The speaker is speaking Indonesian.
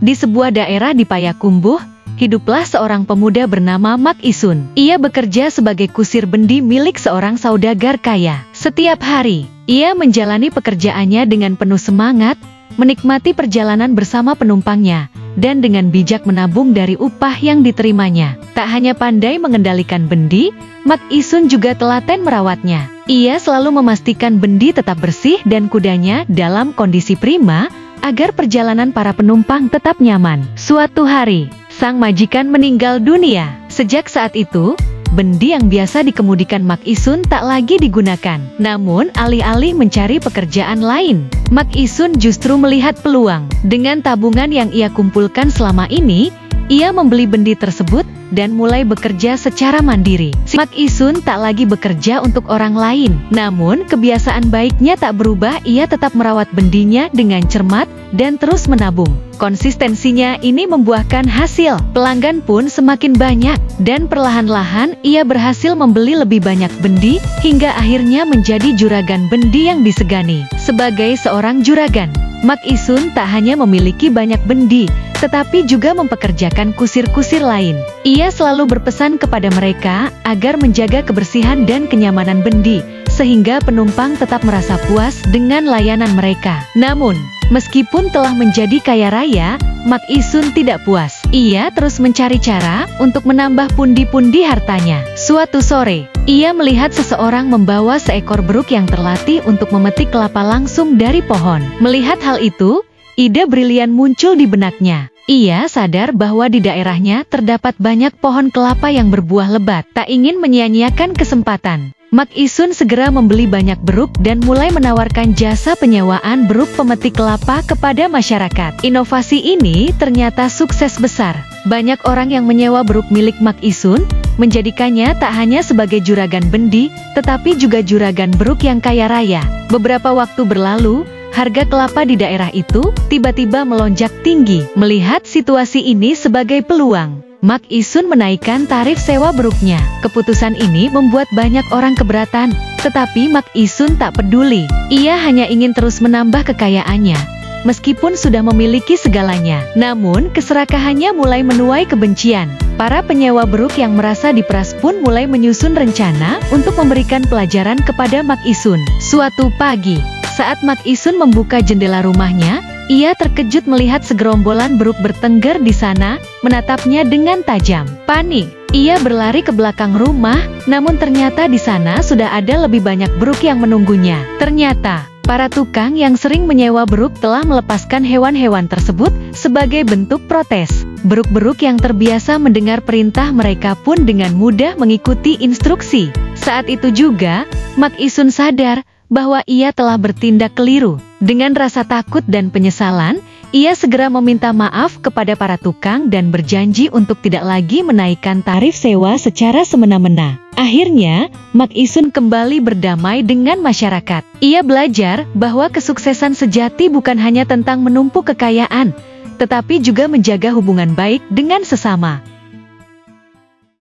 Di sebuah daerah di Payakumbuh, hiduplah seorang pemuda bernama Mak Isun. Ia bekerja sebagai kusir bendi milik seorang saudagar kaya. Setiap hari, ia menjalani pekerjaannya dengan penuh semangat, menikmati perjalanan bersama penumpangnya, dan dengan bijak menabung dari upah yang diterimanya. Tak hanya pandai mengendalikan bendi, Mak Isun juga telaten merawatnya. Ia selalu memastikan bendi tetap bersih dan kudanya dalam kondisi prima, agar perjalanan para penumpang tetap nyaman. Suatu hari, sang majikan meninggal dunia. Sejak saat itu, bendi yang biasa dikemudikan Mak Isun tak lagi digunakan. Namun, alih-alih mencari pekerjaan lain, Mak Isun justru melihat peluang. Dengan tabungan yang ia kumpulkan selama ini, ia membeli bendi tersebut dan mulai bekerja secara mandiri. Mak Isun tak lagi bekerja untuk orang lain. Namun, kebiasaan baiknya tak berubah, ia tetap merawat bendinya dengan cermat dan terus menabung. Konsistensinya ini membuahkan hasil. Pelanggan pun semakin banyak, dan perlahan-lahan ia berhasil membeli lebih banyak bendi, hingga akhirnya menjadi juragan bendi yang disegani. Sebagai seorang juragan, Mak Isun tak hanya memiliki banyak bendi, tetapi juga mempekerjakan kusir-kusir lain. Ia selalu berpesan kepada mereka agar menjaga kebersihan dan kenyamanan bendi, sehingga penumpang tetap merasa puas dengan layanan mereka. Namun, meskipun telah menjadi kaya raya, Mak Isun tidak puas. Ia terus mencari cara untuk menambah pundi-pundi hartanya. Suatu sore, ia melihat seseorang membawa seekor beruk yang terlatih untuk memetik kelapa langsung dari pohon. Melihat hal itu, ide brilian muncul di benaknya. Ia sadar bahwa di daerahnya terdapat banyak pohon kelapa yang berbuah lebat. Tak ingin menyia-nyiakan kesempatan, Mak Isun segera membeli banyak beruk dan mulai menawarkan jasa penyewaan beruk pemetik kelapa kepada masyarakat. Inovasi ini ternyata sukses besar. Banyak orang yang menyewa beruk milik Mak Isun, menjadikannya tak hanya sebagai juragan bendi, tetapi juga juragan beruk yang kaya raya. Beberapa waktu berlalu, harga kelapa di daerah itu tiba-tiba melonjak tinggi. Melihat situasi ini sebagai peluang, Mak Isun menaikkan tarif sewa beruknya. Keputusan ini membuat banyak orang keberatan, tetapi Mak Isun tak peduli. Ia hanya ingin terus menambah kekayaannya, meskipun sudah memiliki segalanya. Namun, keserakahannya mulai menuai kebencian. Para penyewa beruk yang merasa diperas pun mulai menyusun rencana untuk memberikan pelajaran kepada Mak Isun. Suatu pagi, saat Mak Isun membuka jendela rumahnya, ia terkejut melihat segerombolan beruk bertengger di sana, menatapnya dengan tajam. Panik, ia berlari ke belakang rumah, namun ternyata di sana sudah ada lebih banyak beruk yang menunggunya. Ternyata, para tukang yang sering menyewa beruk telah melepaskan hewan-hewan tersebut sebagai bentuk protes. Beruk-beruk yang terbiasa mendengar perintah mereka pun dengan mudah mengikuti instruksi. Saat itu juga, Mak Isun sadar bahwa ia telah bertindak keliru. Dengan rasa takut dan penyesalan, ia segera meminta maaf kepada para tukang dan berjanji untuk tidak lagi menaikkan tarif sewa secara semena-mena. Akhirnya, Mak Isun kembali berdamai dengan masyarakat. Ia belajar bahwa kesuksesan sejati bukan hanya tentang menumpuk kekayaan, tetapi juga menjaga hubungan baik dengan sesama.